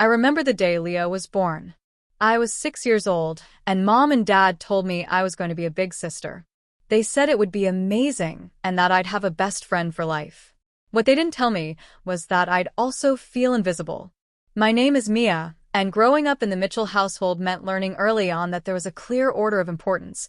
I remember the day Leah was born. I was 6 years old, and Mom and Dad told me I was going to be a big sister. They said it would be amazing and that I'd have a best friend for life. What they didn't tell me was that I'd also feel invisible. My name is Mia, and growing up in the Mitchell household meant learning early on that there was a clear order of importance.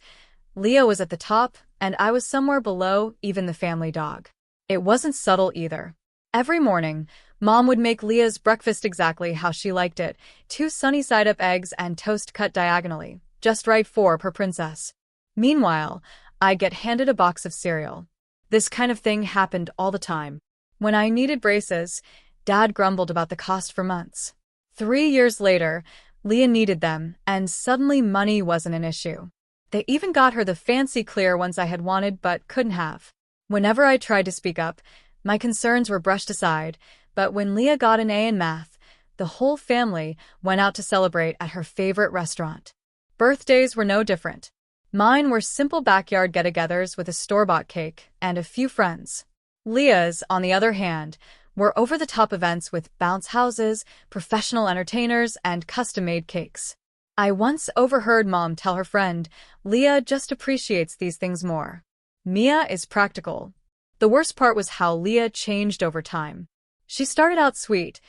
Leah was at the top, and I was somewhere below, even the family dog. It wasn't subtle either. Every morning, Mom would make Leah's breakfast exactly how she liked it, 2 sunny-side-up eggs and toast cut diagonally, just right for her princess. Meanwhile, I'd get handed a box of cereal. This kind of thing happened all the time. When I needed braces, Dad grumbled about the cost for months. 3 years later, Leah needed them, and suddenly money wasn't an issue. They even got her the fancy clear ones I had wanted but couldn't have. Whenever I tried to speak up, my concerns were brushed aside, but when Leah got an A in math, the whole family went out to celebrate at her favorite restaurant. Birthdays were no different. Mine were simple backyard get-togethers with a store-bought cake and a few friends. Leah's, on the other hand, were over-the-top events with bounce houses, professional entertainers, and custom-made cakes. I once overheard Mom tell her friend, "Leah just appreciates these things more. Mia is practical." The worst part was how Leah changed over time. She started out sweet.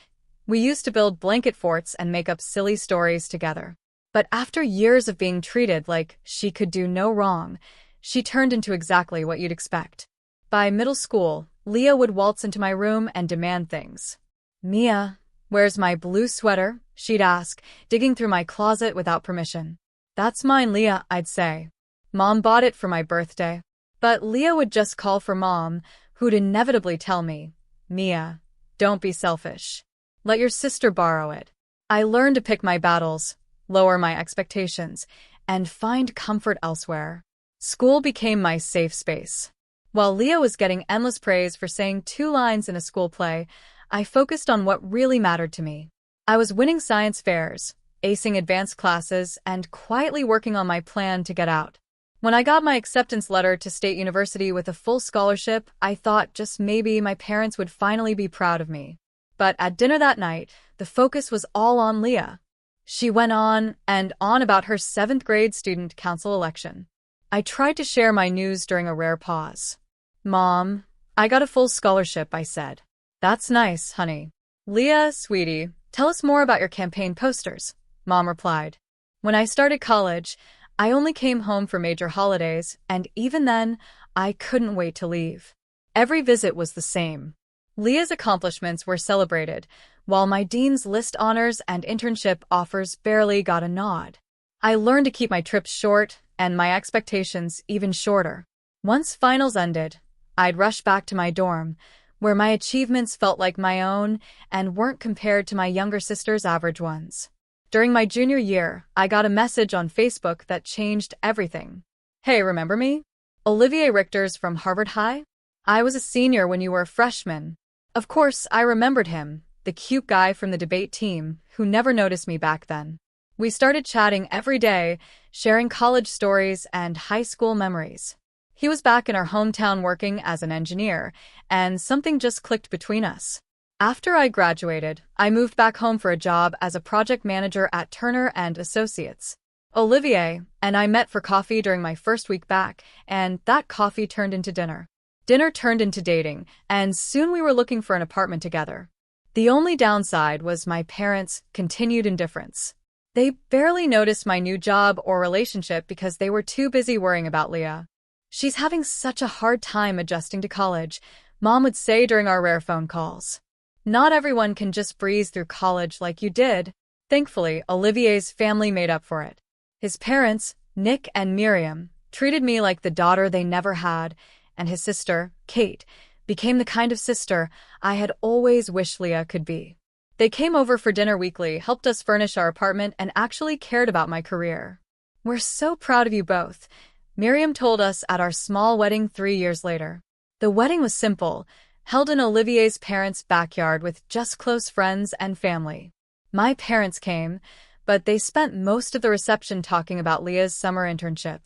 We used to build blanket forts and make up silly stories together. But after years of being treated like she could do no wrong, she turned into exactly what you'd expect. By middle school, Leah would waltz into my room and demand things. "Mia, where's my blue sweater?" she'd ask, digging through my closet without permission. "That's mine, Leah," I'd say. "Mom bought it for my birthday." But Leah would just call for Mom, who'd inevitably tell me, "Mia, don't be selfish. Let your sister borrow it." I learned to pick my battles, lower my expectations, and find comfort elsewhere. School became my safe space. While Leah was getting endless praise for saying 2 lines in a school play, I focused on what really mattered to me. I was winning science fairs, acing advanced classes, and quietly working on my plan to get out. When I got my acceptance letter to State University with a full scholarship, I thought just maybe my parents would finally be proud of me. But at dinner that night, the focus was all on Leah. She went on and on about her 7th grade student council election. I tried to share my news during a rare pause. "Mom, I got a full scholarship," I said. "That's nice, honey." "Leah, sweetie, tell us more about your campaign posters," Mom replied. When I started college, I only came home for major holidays, and even then, I couldn't wait to leave. Every visit was the same. Leah's accomplishments were celebrated, while my dean's list honors and internship offers barely got a nod. I learned to keep my trips short, and my expectations even shorter. Once finals ended, I'd rush back to my dorm, where my achievements felt like my own and weren't compared to my younger sister's average ones. During my junior year, I got a message on Facebook that changed everything. "Hey, remember me? Olivier Richter's from Harvard High? I was a senior when you were a freshman." Of course, I remembered him, the cute guy from the debate team who never noticed me back then. We started chatting every day, sharing college stories and high school memories. He was back in our hometown working as an engineer, and something just clicked between us. After I graduated, I moved back home for a job as a project manager at Turner and Associates. Olivier and I met for coffee during my first week back, and that coffee turned into dinner. Dinner turned into dating, and soon we were looking for an apartment together. The only downside was my parents' continued indifference. They barely noticed my new job or relationship because they were too busy worrying about Leah. "She's having such a hard time adjusting to college," Mom would say during our rare phone calls. "Not everyone can just breeze through college like you did." Thankfully, Olivier's family made up for it. His parents, Nick and Miriam, treated me like the daughter they never had, and his sister, Kate, became the kind of sister I had always wished Leah could be. They came over for dinner weekly, helped us furnish our apartment, and actually cared about my career. "We're so proud of you both," Miriam told us at our small wedding 3 years later. The wedding was simple, held in Olivier's parents' backyard with just close friends and family. My parents came, but they spent most of the reception talking about Leah's summer internship.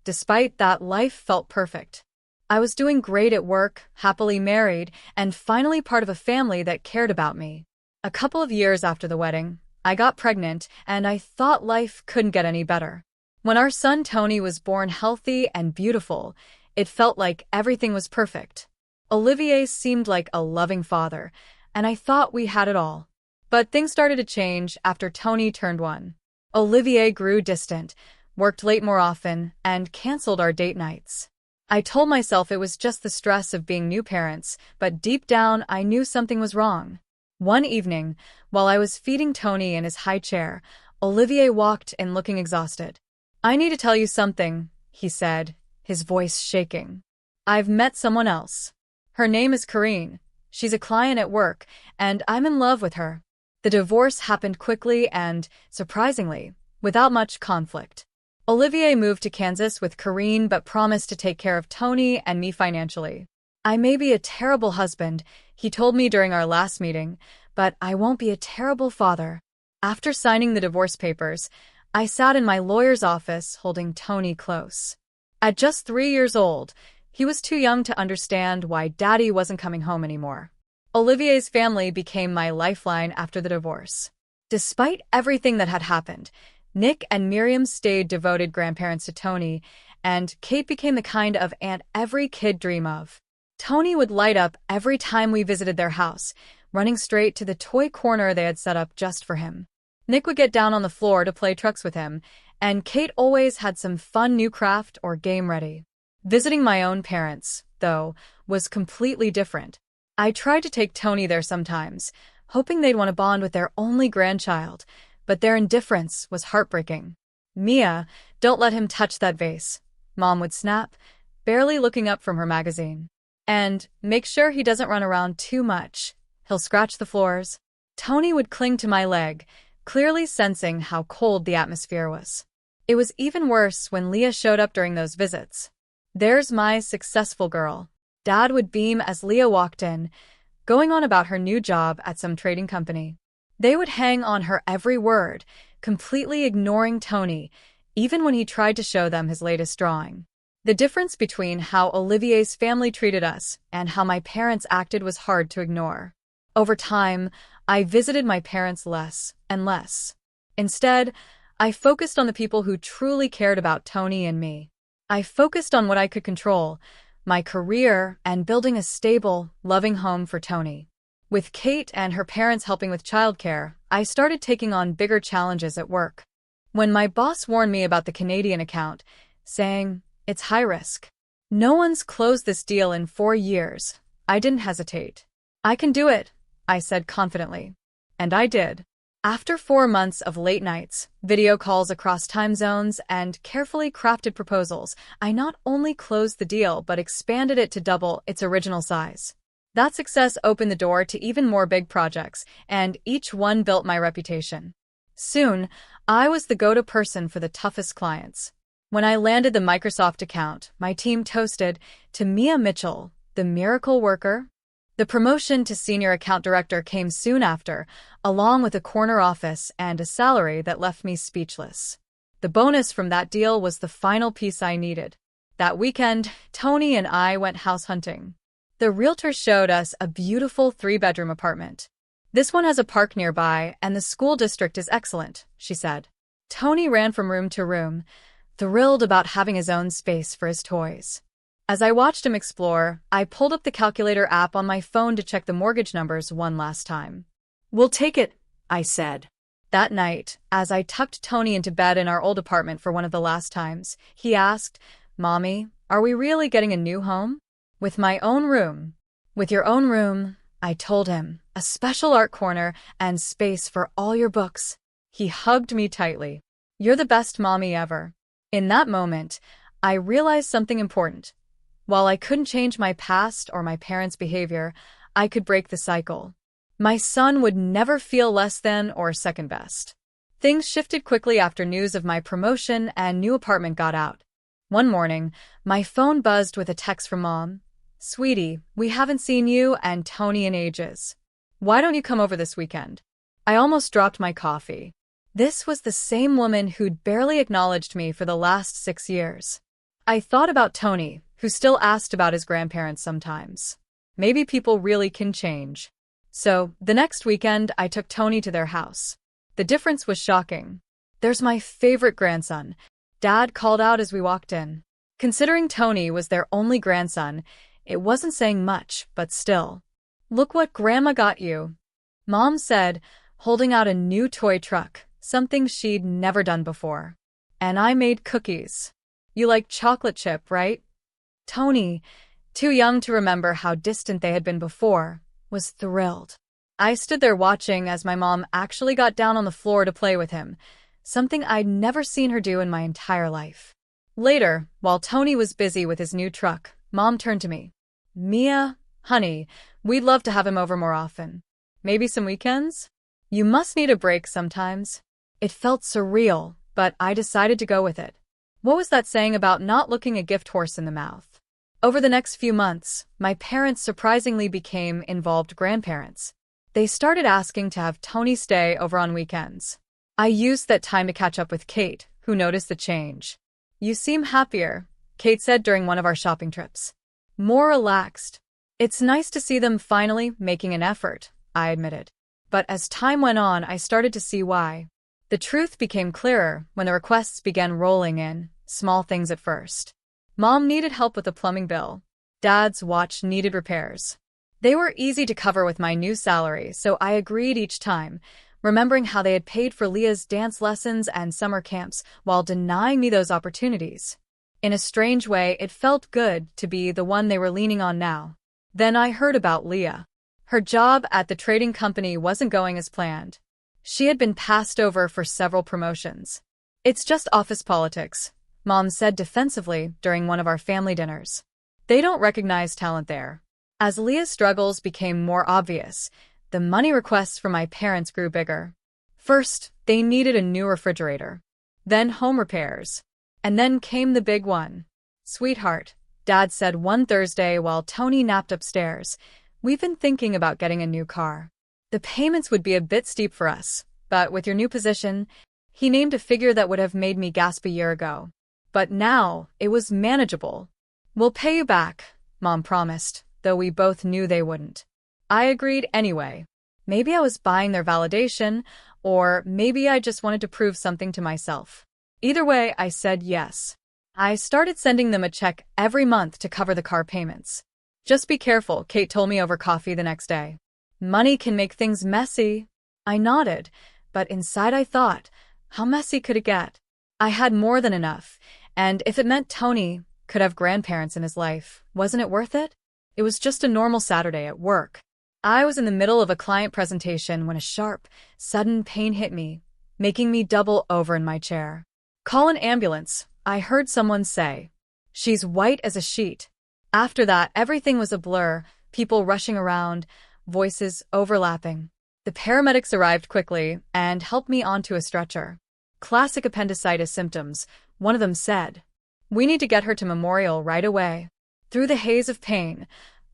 Despite that, life felt perfect. I was doing great at work, happily married, and finally part of a family that cared about me. A couple of years after the wedding, I got pregnant, and I thought life couldn't get any better. When our son Tony was born healthy and beautiful, it felt like everything was perfect. Olivier seemed like a loving father, and I thought we had it all. But things started to change after Tony turned 1. Olivier grew distant, worked late more often, and canceled our date nights. I told myself it was just the stress of being new parents, but deep down I knew something was wrong. One evening, while I was feeding Tony in his high chair, Olivier walked in looking exhausted. "I need to tell you something," he said, his voice shaking. "I've met someone else. Her name is Corinne. She's a client at work, and I'm in love with her." The divorce happened quickly and, surprisingly, without much conflict. Olivier moved to Kansas with Corinne but promised to take care of Tony and me financially. "I may be a terrible husband," he told me during our last meeting, "but I won't be a terrible father." After signing the divorce papers, I sat in my lawyer's office holding Tony close. At just 3 years old, he was too young to understand why Daddy wasn't coming home anymore. Olivier's family became my lifeline after the divorce. Despite everything that had happened, Nick and Miriam stayed devoted grandparents to Tony, and Kate became the kind of aunt every kid dream of. Tony would light up every time we visited their house, running straight to the toy corner they had set up just for him. Nick would get down on the floor to play trucks with him, and Kate always had some fun new craft or game ready. Visiting my own parents, though, was completely different. I tried to take Tony there sometimes, hoping they'd want to bond with their only grandchild, but their indifference was heartbreaking. "Mia, don't let him touch that vase," Mom would snap, barely looking up from her magazine. "And make sure he doesn't run around too much. He'll scratch the floors." Tony would cling to my leg, clearly sensing how cold the atmosphere was. It was even worse when Leah showed up during those visits. "There's my successful girl," Dad would beam as Leah walked in, going on about her new job at some trading company. They would hang on her every word, completely ignoring Tony, even when he tried to show them his latest drawing. The difference between how Olivier's family treated us and how my parents acted was hard to ignore. Over time, I visited my parents less and less. Instead, I focused on the people who truly cared about Tony and me. I focused on what I could control, my career, and building a stable, loving home for Tony. With Kate and her parents helping with childcare, I started taking on bigger challenges at work. When my boss warned me about the Canadian account, saying, "It's high risk. No one's closed this deal in 4 years," I didn't hesitate. "I can do it," I said confidently. And I did. After 4 months of late nights, video calls across time zones, and carefully crafted proposals, I not only closed the deal but expanded it to double its original size. That success opened the door to even more big projects, and each one built my reputation. Soon, I was the go-to person for the toughest clients. When I landed the Microsoft account, my team toasted to Mia Mitchell, the miracle worker. The promotion to senior account director came soon after, along with a corner office and a salary that left me speechless. The bonus from that deal was the final piece I needed. That weekend, Tony and I went house hunting. The realtor showed us a beautiful 3-bedroom apartment. "This one has a park nearby, and the school district is excellent," she said. Tony ran from room to room, thrilled about having his own space for his toys. As I watched him explore, I pulled up the calculator app on my phone to check the mortgage numbers one last time. "We'll take it," I said. That night, as I tucked Tony into bed in our old apartment for one of the last times, he asked, "Mommy, are we really getting a new home?" "With my own room." "With your own room," I told him, "a special art corner and space for all your books." He hugged me tightly. "You're the best mommy ever." In that moment, I realized something important. While I couldn't change my past or my parents' behavior, I could break the cycle. My son would never feel less than or second best. Things shifted quickly after news of my promotion and new apartment got out. One morning, my phone buzzed with a text from Mom. "Sweetie, we haven't seen you and Tony in ages. Why don't you come over this weekend?" I almost dropped my coffee. This was the same woman who'd barely acknowledged me for the last 6 years. I thought about Tony, who still asked about his grandparents sometimes. Maybe people really can change. So, the next weekend, I took Tony to their house. The difference was shocking. "There's my favorite grandson," Dad called out as we walked in. Considering Tony was their only grandson, it wasn't saying much, but still. "Look what Grandma got you," Mom said, holding out a new toy truck, something she'd never done before. "And I made cookies. You like chocolate chip, right?" Tony, too young to remember how distant they had been before, was thrilled. I stood there watching as my mom actually got down on the floor to play with him, something I'd never seen her do in my entire life. Later, while Tony was busy with his new truck, Mom turned to me. "Mia, honey, we'd love to have him over more often. Maybe some weekends? You must need a break sometimes." It felt surreal, but I decided to go with it. What was that saying about not looking a gift horse in the mouth? Over the next few months, my parents surprisingly became involved grandparents. They started asking to have Tony stay over on weekends. I used that time to catch up with Kate, who noticed the change. "You seem happier," Kate said during one of our shopping trips. "More relaxed." "It's nice to see them finally making an effort," I admitted. But as time went on, I started to see why. The truth became clearer when the requests began rolling in, small things at first. Mom needed help with the plumbing bill. Dad's watch needed repairs. They were easy to cover with my new salary, so I agreed each time, remembering how they had paid for Leah's dance lessons and summer camps while denying me those opportunities. In a strange way, it felt good to be the one they were leaning on now. Then I heard about Leah. Her job at the trading company wasn't going as planned. She had been passed over for several promotions. "It's just office politics," Mom said defensively during one of our family dinners. "They don't recognize talent there." As Leah's struggles became more obvious, the money requests from my parents grew bigger. First, they needed a new refrigerator. Then home repairs. And then came the big one. "Sweetheart," Dad said one Thursday while Tony napped upstairs, "we've been thinking about getting a new car. The payments would be a bit steep for us, but with your new position," he named a figure that would have made me gasp a year ago. But now, it was manageable. "We'll pay you back," Mom promised, though we both knew they wouldn't. I agreed anyway. Maybe I was buying their validation, or maybe I just wanted to prove something to myself. Either way, I said yes. I started sending them a check every month to cover the car payments. "Just be careful," Kate told me over coffee the next day. "Money can make things messy." I nodded, but inside I thought, how messy could it get? I had more than enough, and if it meant Tony could have grandparents in his life, wasn't it worth it? It was just a normal Saturday at work. I was in the middle of a client presentation when a sharp, sudden pain hit me, making me double over in my chair. "Call an ambulance," I heard someone say. "She's white as a sheet." After that, everything was a blur, people rushing around, voices overlapping. The paramedics arrived quickly and helped me onto a stretcher. "Classic appendicitis symptoms," one of them said. "We need to get her to Memorial right away." Through the haze of pain,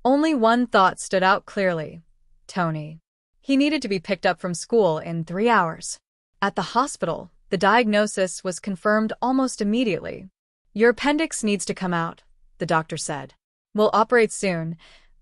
only one thought stood out clearly. Tony. He needed to be picked up from school in 3 hours. At the hospital, the diagnosis was confirmed almost immediately. "Your appendix needs to come out," the doctor said. "We'll operate soon,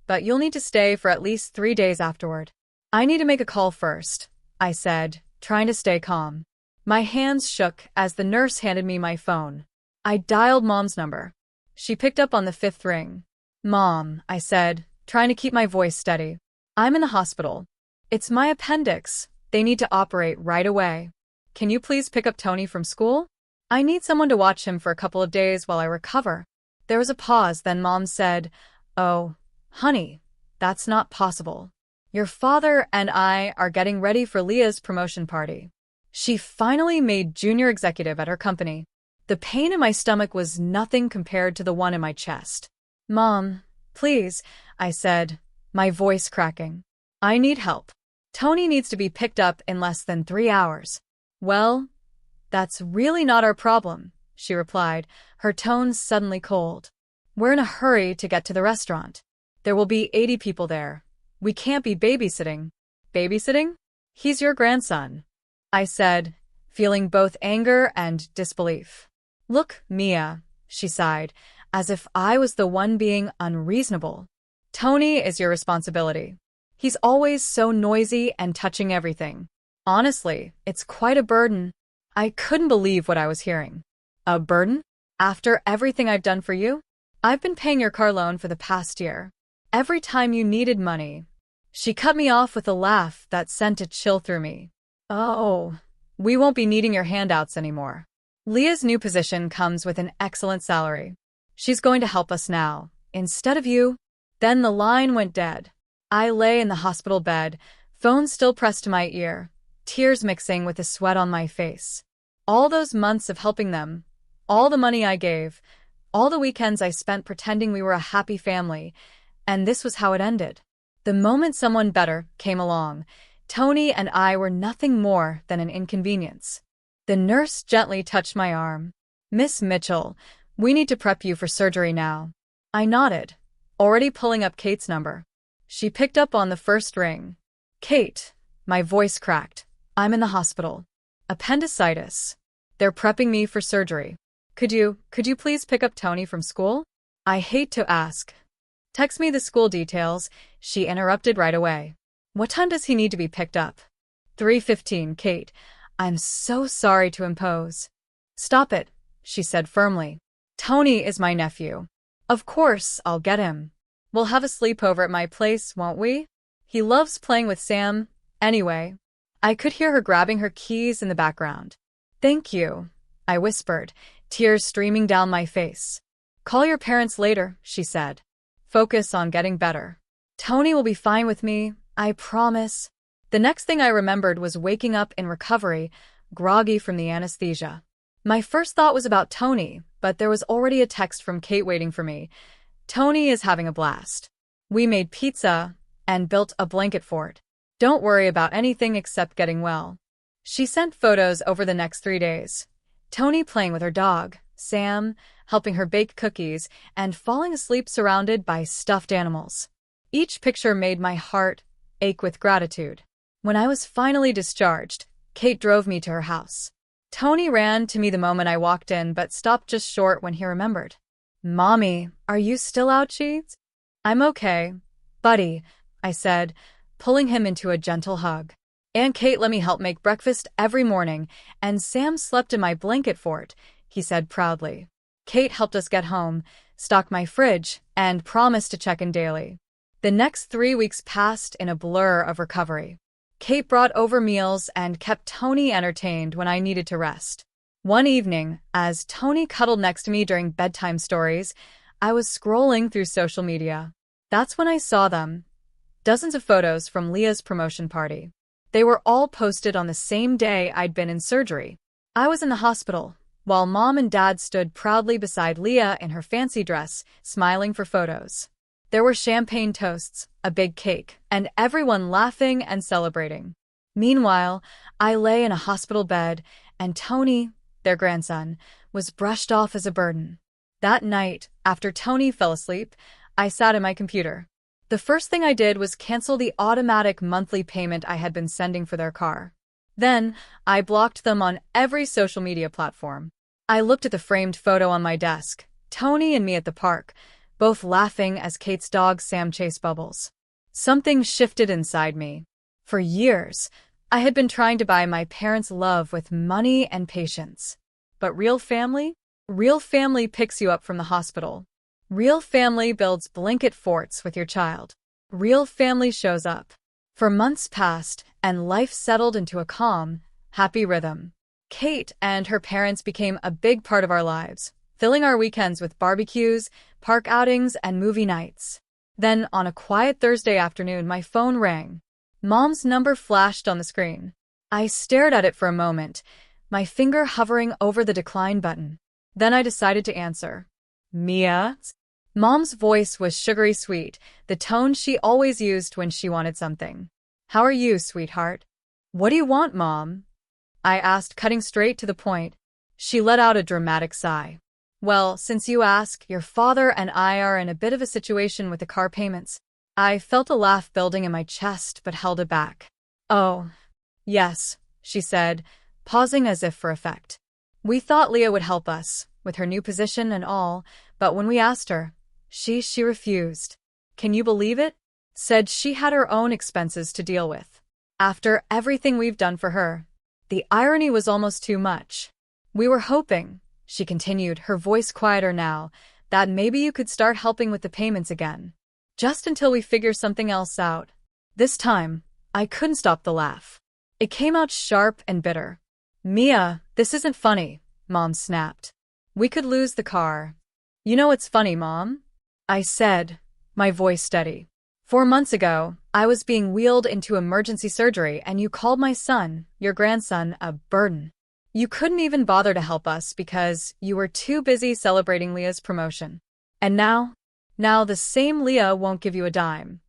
but you'll need to stay for at least 3 days afterward." "I need to make a call first," I said, trying to stay calm. My hands shook as the nurse handed me my phone. I dialed Mom's number. She picked up on the 5th ring. "Mom," I said, trying to keep my voice steady. "I'm in the hospital. It's my appendix. They need to operate right away. Can you please pick up Tony from school? I need someone to watch him for a couple of days while I recover." There was a pause, then Mom said, "Oh, honey, that's not possible. Your father and I are getting ready for Leah's promotion party." She finally made junior executive at her company. The pain in my stomach was nothing compared to the one in my chest. "Mom, please," I said, my voice cracking. "I need help. Tony needs to be picked up in less than 3 hours." "Well, that's really not our problem," she replied, her tone suddenly cold. "We're in a hurry to get to the restaurant. There will be 80 people there. We can't be babysitting." "Babysitting? He's your grandson," I said, feeling both anger and disbelief. "Look, Mia," she sighed, as if I was the one being unreasonable. "Tony is your responsibility. He's always so noisy and touching everything. Honestly, it's quite a burden. I couldn't believe what I was hearing. A burden? After everything I've done for you? I've been paying your car loan for the past year. Every time you needed money. She cut me off with a laugh that sent a chill through me. Oh, we won't be needing your handouts anymore. Leah's new position comes with an excellent salary. She's going to help us now, instead of you. Then the line went dead. I lay in the hospital bed, phone still pressed to my ear, tears mixing with the sweat on my face. All those months of helping them, all the money I gave, all the weekends I spent pretending we were a happy family, and this was how it ended. The moment someone better came along, Tony and I were nothing more than an inconvenience. The nurse gently touched my arm. Miss Mitchell, we need to prep you for surgery now. I nodded, already pulling up Kate's number. She picked up on the first ring. Kate, my voice cracked. I'm in the hospital. Appendicitis. They're prepping me for surgery. Could you please pick up Tony from school? I hate to ask. Text me the school details, she interrupted right away. What time does he need to be picked up? 3:15, Kate. I'm so sorry to impose. Stop it, she said firmly. Tony is my nephew. Of course, I'll get him. We'll have a sleepover at my place, won't we? He loves playing with Sam, anyway. I could hear her grabbing her keys in the background. Thank you, I whispered, tears streaming down my face. Call your parents later, she said. Focus on getting better. Tony will be fine with me, I promise. The next thing I remembered was waking up in recovery, groggy from the anesthesia. My first thought was about Tony, but there was already a text from Kate waiting for me. Tony is having a blast. We made pizza and built a blanket fort. Don't worry about anything except getting well. She sent photos over the next 3 days. Tony playing with her dog, Sam, helping her bake cookies, and falling asleep surrounded by stuffed animals. Each picture made my heart ache with gratitude. When I was finally discharged, Kate drove me to her house. Tony ran to me the moment I walked in but stopped just short when he remembered. Mommy, are you still out, Cheats? I'm okay, buddy, I said, pulling him into a gentle hug. Aunt Kate let me help make breakfast every morning, and Sam slept in my blanket fort, he said proudly. Kate helped us get home, stocked my fridge, and promised to check in daily. The next 3 weeks passed in a blur of recovery. Kate brought over meals and kept Tony entertained when I needed to rest. One evening, as Tony cuddled next to me during bedtime stories, I was scrolling through social media. That's when I saw them. Dozens of photos from Leah's promotion party. They were all posted on the same day I'd been in surgery. I was in the hospital, while Mom and Dad stood proudly beside Leah in her fancy dress, smiling for photos. There were champagne toasts, a big cake, and everyone laughing and celebrating. Meanwhile, I lay in a hospital bed, and Tony, their grandson, was brushed off as a burden. That night, after Tony fell asleep, I sat at my computer. The first thing I did was cancel the automatic monthly payment I had been sending for their car. Then, I blocked them on every social media platform. I looked at the framed photo on my desk, Tony and me at the park, both laughing as Kate's dog Sam chased Bubbles. Something shifted inside me. For years, I had been trying to buy my parents' love with money and patience. But real family? Real family picks you up from the hospital. Real family builds blanket forts with your child. Real family shows up. For months passed, and life settled into a calm, happy rhythm. Kate and her parents became a big part of our lives, filling our weekends with barbecues, park outings, and movie nights. Then, on a quiet Thursday afternoon, my phone rang. Mom's number flashed on the screen. I stared at it for a moment, my finger hovering over the decline button. Then I decided to answer. Mia? Mom's voice was sugary sweet, the tone she always used when she wanted something. How are you, sweetheart? What do you want, Mom? I asked, cutting straight to the point. She let out a dramatic sigh. Well, since you ask, your father and I are in a bit of a situation with the car payments. I felt a laugh building in my chest but held it back. Oh, yes, she said, pausing as if for effect. We thought Leah would help us, with her new position and all, but when we asked her, she refused. Can you believe it? Said she had her own expenses to deal with. After everything we've done for her. The irony was almost too much. We were hoping, she continued, her voice quieter now, that maybe you could start helping with the payments again. Just until we figure something else out. This time, I couldn't stop the laugh. It came out sharp and bitter. Mia, this isn't funny, Mom snapped. We could lose the car. You know what's funny, Mom? I said, my voice steady. 4 months ago, I was being wheeled into emergency surgery and you called my son, your grandson, a burden. You couldn't even bother to help us because you were too busy celebrating Leah's promotion. And now the same Leah won't give you a dime.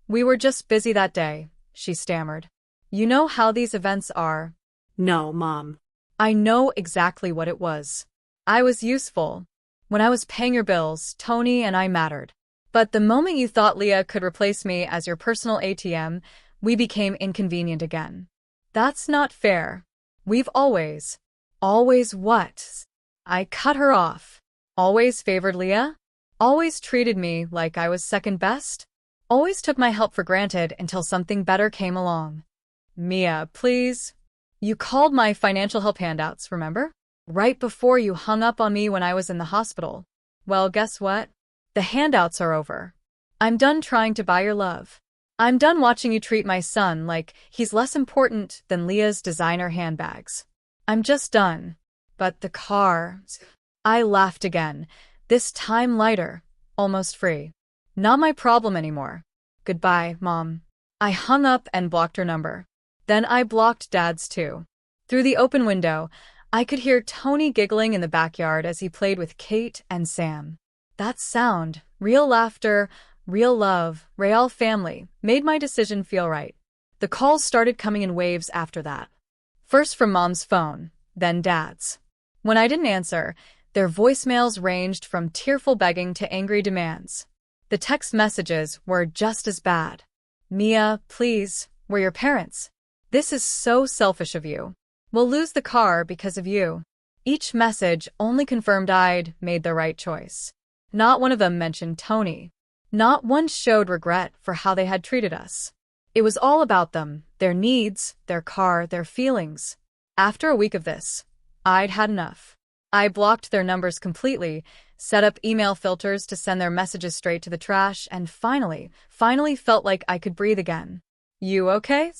We were just busy that day, she stammered. You know how these events are. No, Mom. I know exactly what it was. I was useful. When I was paying your bills, Tony and I mattered. But the moment you thought Leah could replace me as your personal ATM, we became inconvenient again. That's not fair. We've always what? I cut her off. Always favored Leah? Always treated me like I was second best? Always took my help for granted until something better came along. Mia, please. You called my financial help handouts, remember? Right before you hung up on me when I was in the hospital. Well, guess what? The handouts are over. I'm done trying to buy your love. I'm done watching you treat my son like he's less important than Leah's designer handbags. I'm just done. But the car... I laughed again, this time lighter, almost free. Not my problem anymore. Goodbye, Mom. I hung up and blocked her number. Then I blocked Dad's too. Through the open window, I could hear Tony giggling in the backyard as he played with Kate and Sam. That sound, real laughter, real love, real family, made my decision feel right. The calls started coming in waves after that. First from Mom's phone, then Dad's. When I didn't answer, their voicemails ranged from tearful begging to angry demands. The text messages were just as bad. Mia, please, we're your parents. This is so selfish of you. We'll lose the car because of you. Each message only confirmed I'd made the right choice. Not one of them mentioned Tony. Not one showed regret for how they had treated us. It was all about them, their needs, their car, their feelings. After a week of this, I'd had enough. I blocked their numbers completely, set up email filters to send their messages straight to the trash, and finally felt like I could breathe again. You okay?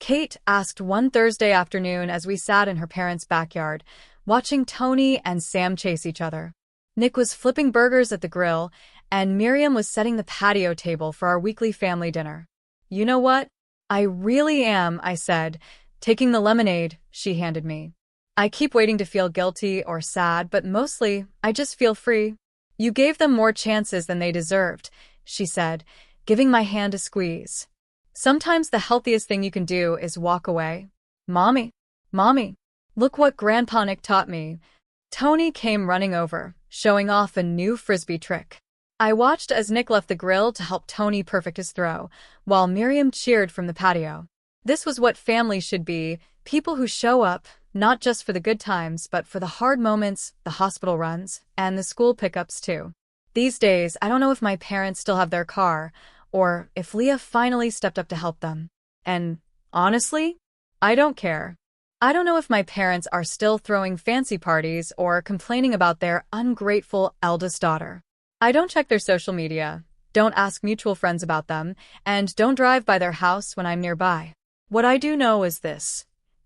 Kate asked one Thursday afternoon as we sat in her parents' backyard, watching Tony and Sam chase each other. Nick was flipping burgers at the grill, and Miriam was setting the patio table for our weekly family dinner. You know what? I really am, I said, taking the lemonade she handed me. I keep waiting to feel guilty or sad, but mostly, I just feel free. You gave them more chances than they deserved, she said, giving my hand a squeeze. Sometimes the healthiest thing you can do is walk away. Mommy, look what Grandpa Nick taught me. Tony came running over, showing off a new frisbee trick. I watched as Nick left the grill to help Tony perfect his throw, while Miriam cheered from the patio. This was what family should be, people who show up, not just for the good times, but for the hard moments, the hospital runs, and the school pickups too. These days, I don't know if my parents still have their car, or if Leah finally stepped up to help them. And, honestly, I don't care. I don't know if my parents are still throwing fancy parties or complaining about their ungrateful eldest daughter. I don't check their social media, don't ask mutual friends about them, and don't drive by their house when I'm nearby. What I do know is this.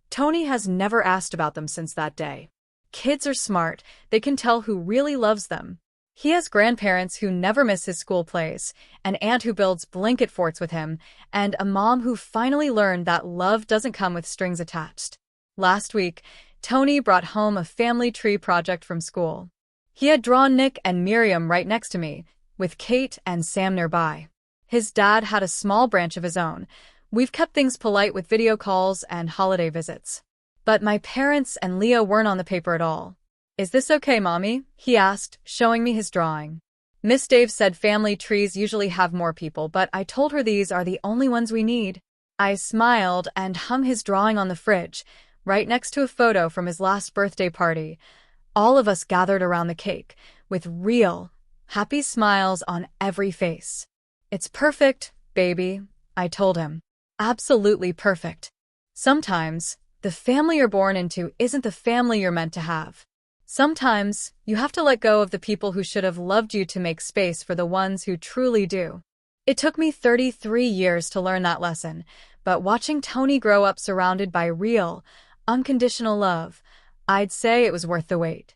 Tony has never asked about them since that day. Kids are smart, they can tell who really loves them. He has grandparents who never miss his school plays, an aunt who builds blanket forts with him, and a mom who finally learned that love doesn't come with strings attached. Last week, Tony brought home a family tree project from school. He had drawn Nick and Miriam right next to me, with Kate and Sam nearby. His dad had a small branch of his own. We've kept things polite with video calls and holiday visits. But my parents and Leah weren't on the paper at all. Is this okay, Mommy? He asked, showing me his drawing. Miss Dave said family trees usually have more people, but I told her these are the only ones we need. I smiled and hung his drawing on the fridge, right next to a photo from his last birthday party. All of us gathered around the cake, with real, happy smiles on every face. It's perfect, baby, I told him. Absolutely perfect. Sometimes, the family you're born into isn't the family you're meant to have. Sometimes, you have to let go of the people who should have loved you to make space for the ones who truly do. It took me 33 years to learn that lesson, but watching Tony grow up surrounded by real, unconditional love, I'd say it was worth the wait.